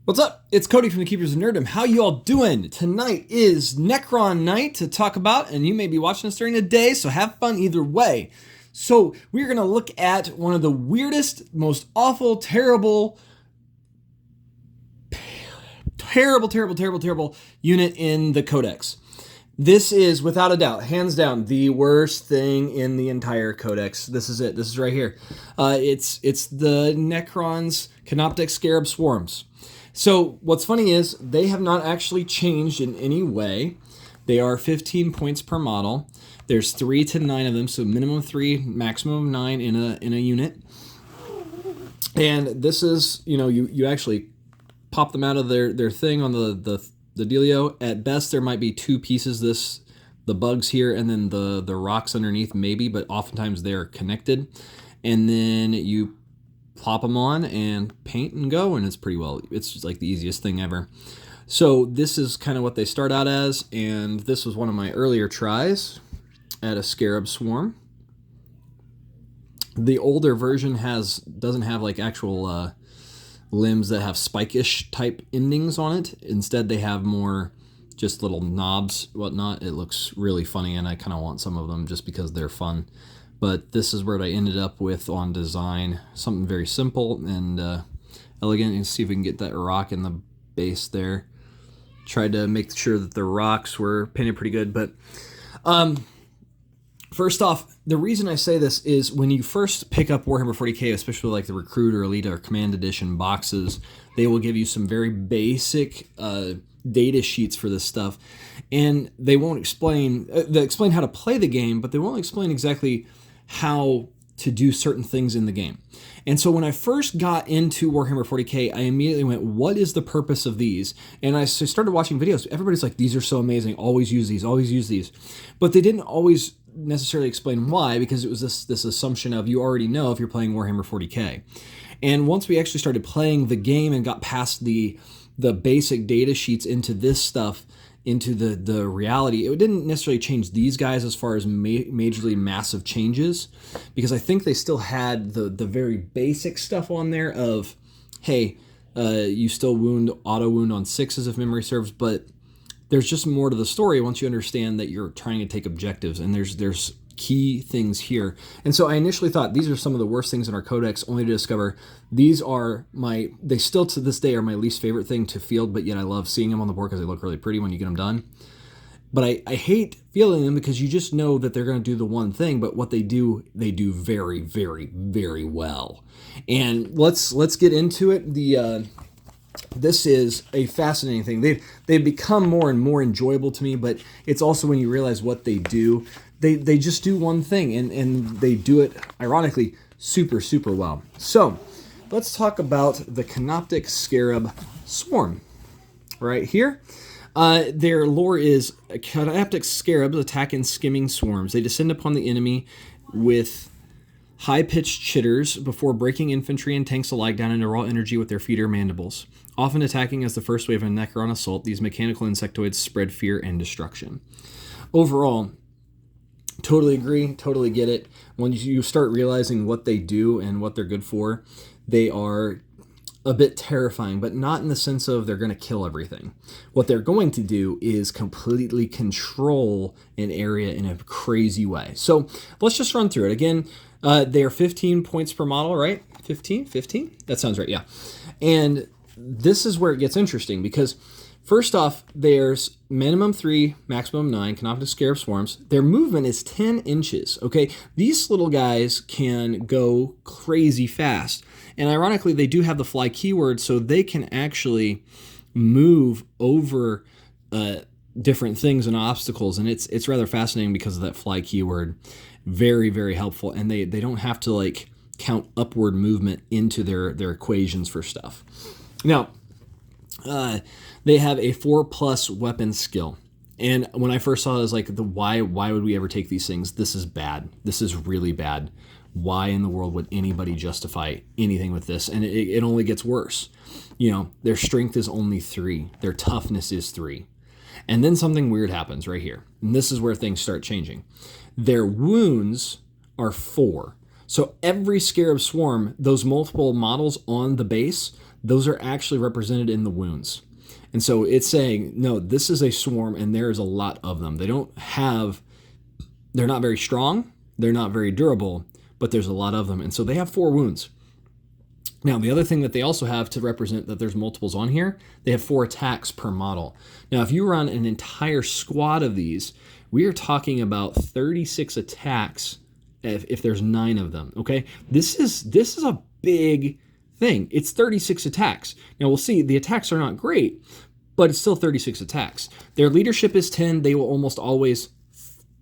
What's up? It's Cody from the Keepers of Nerddom. How you all doing? Tonight is Necron night to talk about, and you may be watching this during the day, so have fun either way. So we're going to look at one of the weirdest, most awful, terrible unit in the Codex. This is, without a doubt, hands down, the worst thing in the entire Codex. This is it. This is right here. It's the Necron's Canoptic Scarab Swarms. So what's funny is they have not actually changed in any way. They are 15 points per model. There's 3 to 9 of them, so minimum 3, maximum of 9 in a unit. And this is, you actually pop them out of their thing on the dealio. At best, there might be 2 pieces. The bugs here and then the rocks underneath maybe, but oftentimes they're connected. And then you plop them on and paint and go, and it's just like the easiest thing ever. So this is kind of what they start out as, and this was one of my earlier tries at a Scarab Swarm. The older version doesn't have like actual limbs that have spike-ish type endings on it. Instead, they have more just little knobs, whatnot. It looks really funny, and I kind of want some of them just because they're fun. But this is where I ended up with on design. Something very simple and elegant. And see if we can get that rock in the base there. Tried to make sure that the rocks were painted pretty good. But first off, the reason I say this is when you first pick up Warhammer 40k, especially like the Recruit or Elite or Command Edition boxes, they will give you some very basic data sheets for this stuff. And they won't explain, they explain how to play the game, but they won't explain exactly how to do certain things in the game. And so when I first got into Warhammer 40k, I immediately went, what is the purpose of these? And I started watching videos. Everybody's like, these are so amazing. Always use these, always use these. But they didn't always necessarily explain why, because it was this assumption of you already know if you're playing Warhammer 40k. And once we actually started playing the game and got past the basic data sheets into this stuff, into the reality, it didn't necessarily change these guys as far as majorly massive changes, because I think they still had the very basic stuff on there of, hey, you still auto wound on 6s if memory serves, but there's just more to the story once you understand that you're trying to take objectives, and there's key things here. And so I initially thought these are some of the worst things in our codex, only to discover these are they still to this day are my least favorite thing to field, but yet I love seeing them on the board because they look really pretty when you get them done. But I hate fielding them because you just know that they're going to do the one thing, but what they do very, very, very well. And let's get into it. This is a fascinating thing. They've become more and more enjoyable to me, but it's also when you realize what they do. They just do one thing, and they do it, ironically, super, super well. So let's talk about the Canoptic Scarab Swarm right here. Their lore is Canoptic Scarabs attack in skimming swarms. They descend upon the enemy with high-pitched chitters before breaking infantry and tanks alike down into raw energy with their feeder mandibles. Often attacking as the first wave of Necron assault, these mechanical insectoids spread fear and destruction. Overall, totally agree, totally get it. When you start realizing what they do and what they're good for, they are a bit terrifying, but not in the sense of they're going to kill everything. What they're going to do is completely control an area in a crazy way. So let's just run through it. Again, they're 15 points per model, right? 15? That sounds right, yeah. And this is where it gets interesting, because first off, there's minimum 3, maximum 9, Canoptic Scarab Swarms. Their movement is 10 inches, okay? These little guys can go crazy fast. And ironically, they do have the fly keyword, so they can actually move over different things and obstacles. And it's rather fascinating because of that fly keyword. Very, very helpful. And they don't have to like count upward movement into their equations for stuff. Now, they have a 4+ weapon skill. And when I first saw it, I was like, why would we ever take these things? This is bad. This is really bad. Why in the world would anybody justify anything with this? And it only gets worse. Their strength is only 3. Their toughness is 3. And then something weird happens right here. And this is where things start changing. Their wounds are 4. So every Scarab Swarm, those multiple models on the base, those are actually represented in the wounds. And so it's saying, no, this is a swarm and there's a lot of them. They're not very strong, they're not very durable, but there's a lot of them. And so they have 4 wounds. Now, the other thing that they also have to represent that there's multiples on here, they have 4 attacks per model. Now, if you run an entire squad of these, we are talking about 36 attacks if there's 9 of them, okay? This is a big thing. It's 36 attacks. Now, we'll see, the attacks are not great, but it's still 36 attacks. Their leadership is 10. They will almost always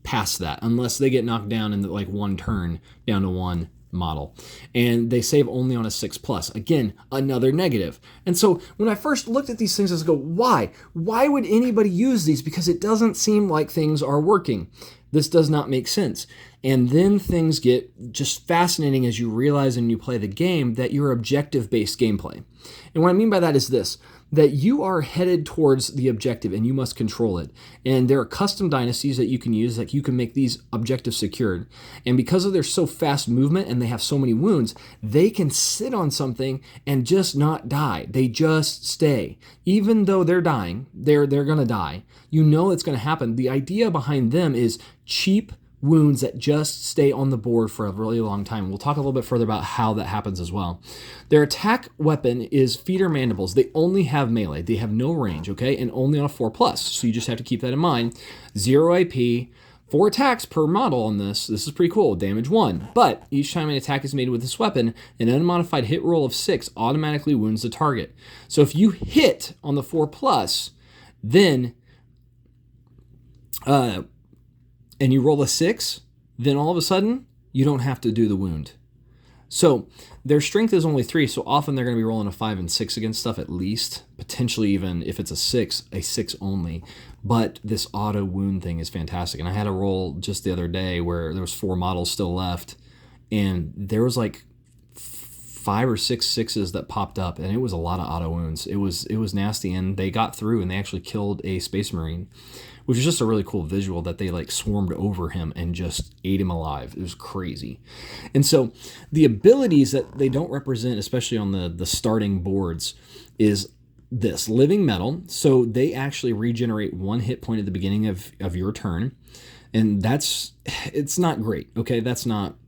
pass that unless they get knocked down in like one turn down to 1 model, and they save only on a 6+. Again, another negative. And so when I first looked at these things, I was go, why would anybody use these? Because it doesn't seem like things are working. This does not make sense. And then things get just fascinating as you realize and you play the game that you're objective-based gameplay. And what I mean by that is this, that you are headed towards the objective and you must control it. And there are custom dynasties that you can use, like you can make these objectives secured. And because of their so fast movement and they have so many wounds, they can sit on something and just not die. They just stay. Even though they're dying, they're going to die. You know it's going to happen. The idea behind them is cheap wounds that just stay on the board for a really long time. We'll talk a little bit further about how that happens as well. Their attack weapon is feeder mandibles. They only have melee. They have no range, okay? And only on a 4+. So you just have to keep that in mind. 0 AP, 4 attacks per model on this. This is pretty cool. Damage 1. But each time an attack is made with this weapon, an unmodified hit roll of 6 automatically wounds the target. So if you hit on the 4+, then and you roll a 6, then all of a sudden, you don't have to do the wound. So their strength is only 3, so often they're going to be rolling a 5 and 6 against stuff at least. Potentially even, if it's a 6 only. But this auto wound thing is fantastic. And I had a roll just the other day where there was 4 models still left, and there was like 5 or 6 6s that popped up, and it was a lot of auto wounds. It was nasty, and they got through, and they actually killed a Space Marine, which was just a really cool visual that they like swarmed over him and just ate him alive. It was crazy. And so the abilities that they don't represent, especially on the starting boards, is this living metal. So they actually regenerate 1 hit point at the beginning of your turn. And it's not great, okay?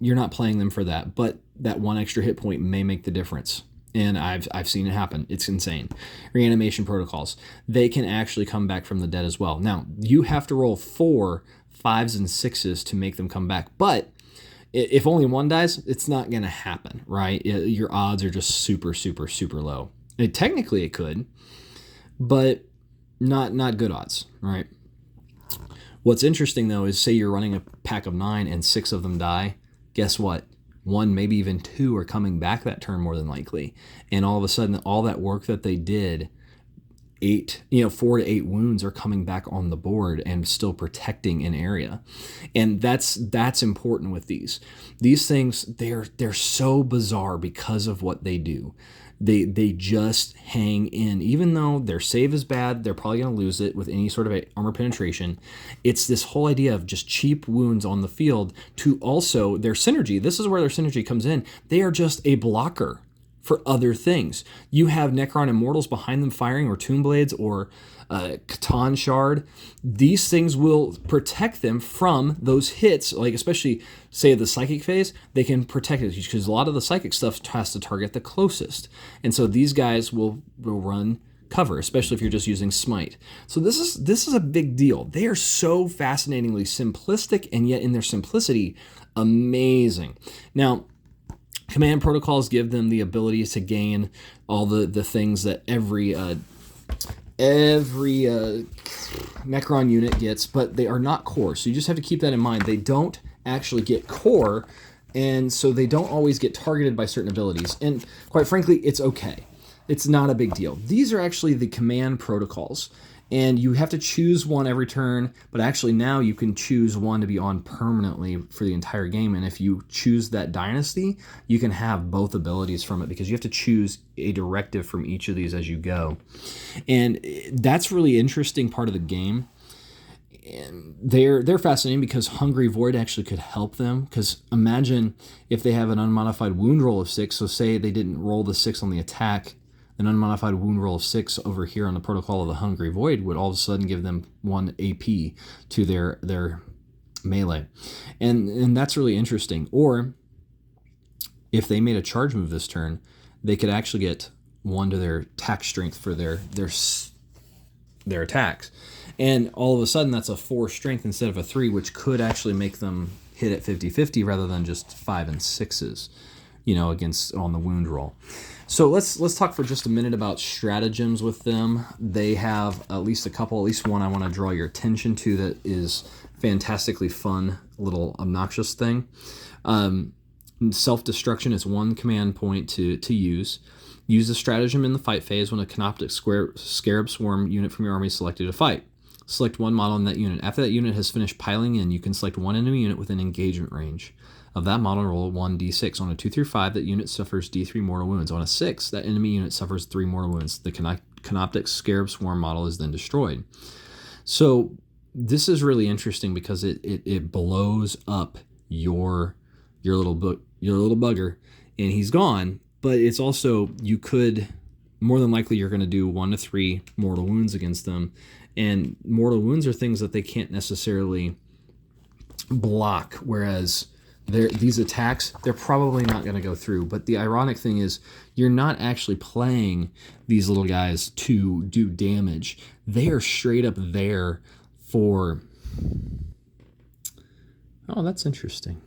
You're not playing them for that, but that 1 extra hit point may make the difference. And I've seen it happen. It's insane. Reanimation protocols. They can actually come back from the dead as well. Now, you have to roll 4 5s and 6s to make them come back. But if only 1 dies, it's not going to happen, right? Your odds are just super, super, super low. Technically, it could, but not good odds, right? What's interesting, though, is say you're running a pack of 9 and 6 of them die. Guess what? 1, maybe even 2 are coming back that turn more than likely. And all of a sudden, all that work that they did, 4 to 8 wounds are coming back on the board and still protecting an area. And that's important with these. These things, they're so bizarre because of what they do. They just hang in. Even though their save is bad, they're probably going to lose it with any sort of armor penetration. It's this whole idea of just cheap wounds on the field to also their synergy. This is where their synergy comes in. They are just a blocker for other things. You have Necron Immortals behind them firing, or Tomb Blades, or Catan Shard. These things will protect them from those hits, like especially, say, the Psychic phase, they can protect it because a lot of the Psychic stuff has to target the closest. And so these guys will run cover, especially if you're just using Smite. So this is a big deal. They are so fascinatingly simplistic, and yet in their simplicity, amazing. Now, command protocols give them the ability to gain all the things that every Necron unit gets, but they are not core. So you just have to keep that in mind. They don't actually get core, and so they don't always get targeted by certain abilities. And quite frankly, it's okay. It's not a big deal. These are actually the command protocols, and you have to choose one every turn, but actually now you can choose one to be on permanently for the entire game. And if you choose that dynasty, you can have both abilities from it because you have to choose a directive from each of these as you go. And that's really interesting part of the game. And they're fascinating because Hungry Void actually could help them, because imagine if they have an unmodified wound roll of 6, so say they didn't roll the 6 on the attack, an unmodified wound roll of 6 over here on the Protocol of the Hungry Void would all of a sudden give them 1 AP to their melee. And that's really interesting. Or if they made a charge move this turn, they could actually get 1 to their attack strength for their attacks. And all of a sudden that's a 4 strength instead of a 3, which could actually make them hit at 50-50 rather than just 5 and 6s, against on the wound roll. So let's talk for just a minute about stratagems with them. They have at least one I want to draw your attention to that is fantastically fun, little obnoxious thing. Self-destruction is 1 command point to use. Use the stratagem in the fight phase when a Canoptic Scarab Swarm unit from your army is selected to fight. Select 1 model in that unit. After that unit has finished piling in, you can select 1 enemy unit within engagement range of that model and roll 1d6. On a 2 through 5, that unit suffers d3 mortal wounds. On a 6, that enemy unit suffers 3 mortal wounds. The Canoptic Scarab Swarm model is then destroyed. So this is really interesting because it blows up your little bugger, and he's gone. But it's also, you could, more than likely, you're going to do 1 to 3 mortal wounds against them. And mortal wounds are things that they can't necessarily block, whereas these attacks, they're probably not going to go through. But the ironic thing is, you're not actually playing these little guys to do damage. They are straight up there for... Oh, that's interesting.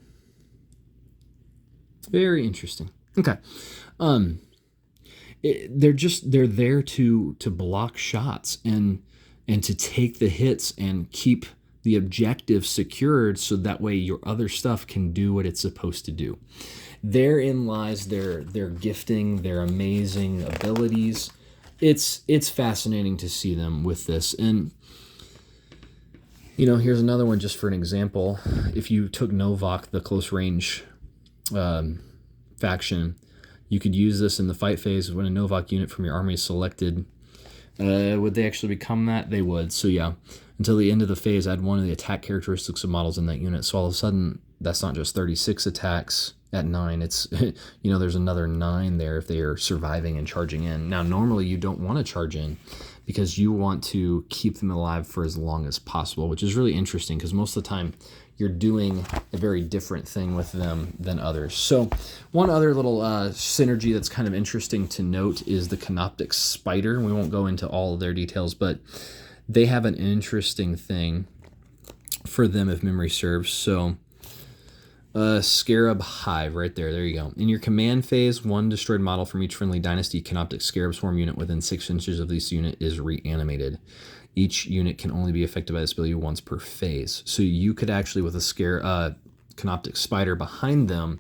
Very interesting. Okay. They're there to block shots and to take the hits and keep the objective secured so that way your other stuff can do what it's supposed to do. Therein lies their gifting, their amazing abilities. It's fascinating to see them with this. And here's another one just for an example. If you took Novak, the close range faction, you could use this in the fight phase when a Novak unit from your army is selected. Would they actually become that? They would. So yeah, until the end of the phase, add 1 of the attack characteristics of models in that unit. So all of a sudden, that's not just 36 attacks at 9. It's, there's another 9 there if they are surviving and charging in. Now, normally you don't want to charge in because you want to keep them alive for as long as possible, which is really interesting because most of the time you're doing a very different thing with them than others. So one other little synergy that's kind of interesting to note is the Canoptic Spider. We won't go into all of their details, but they have an interesting thing for them if memory serves. So Scarab Hive right there. There you go. In your command phase, 1 destroyed model from each friendly dynasty Canoptic Scarab Swarm unit within 6 inches of this unit is reanimated. Each unit can only be affected by this ability once per phase. So you could actually, with a Canoptic Spider behind them,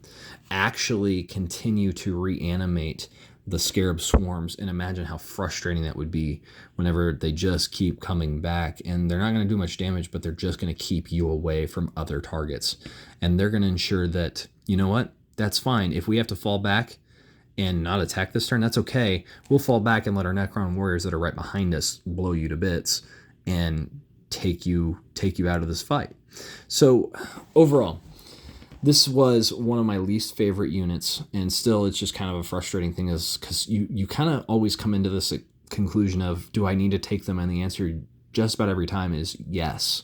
actually continue to reanimate the Scarab Swarms, and imagine how frustrating that would be whenever they just keep coming back, and they're not going to do much damage, but they're just going to keep you away from other targets. And they're going to ensure that, you know what, that's fine. If we have to fall back and not attack this turn, that's okay. We'll fall back and let our Necron warriors that are right behind us blow you to bits and take you out of this fight. So overall, this was one of my least favorite units, and still it's just kind of a frustrating thing is because you kind of always come into this conclusion of, do I need to take them? And the answer just about every time is yes.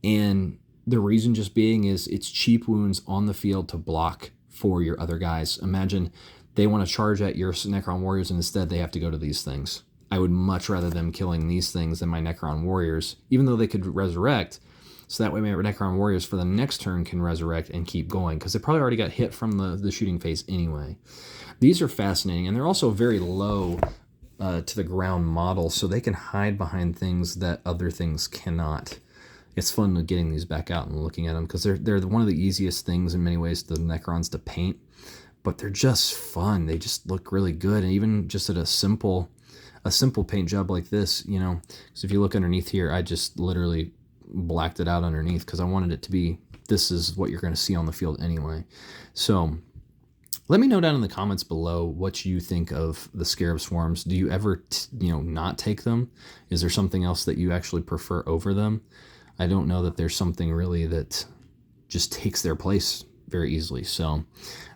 And the reason just being is it's cheap wounds on the field to block for your other guys. Imagine they want to charge at your Necron warriors and instead they have to go to these things. I would much rather them killing these things than my Necron warriors, even though they could resurrect. So that way my Necron warriors for the next turn can resurrect and keep going, because they probably already got hit from the shooting phase anyway. These are fascinating, and they're also very low to the ground model, so they can hide behind things that other things cannot. It's fun getting these back out and looking at them, because they're one of the easiest things in many ways, the Necrons, to paint, but they're just fun. They just look really good, and even just at a simple paint job like this, you know, because if you look underneath here, I just literally blacked it out underneath because I wanted it to be, this is what you're going to see on the field anyway. So let me know down in the comments below what you think of the Scarab Swarms. Do you ever, not take them? Is there something else that you actually prefer over them? I don't know that there's something really that just takes their place very easily. So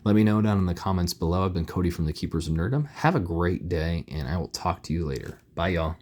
let me know down in the comments below. I've been Cody from the Keepers of Nerdom. Have a great day, and I will talk to you later. Bye, y'all.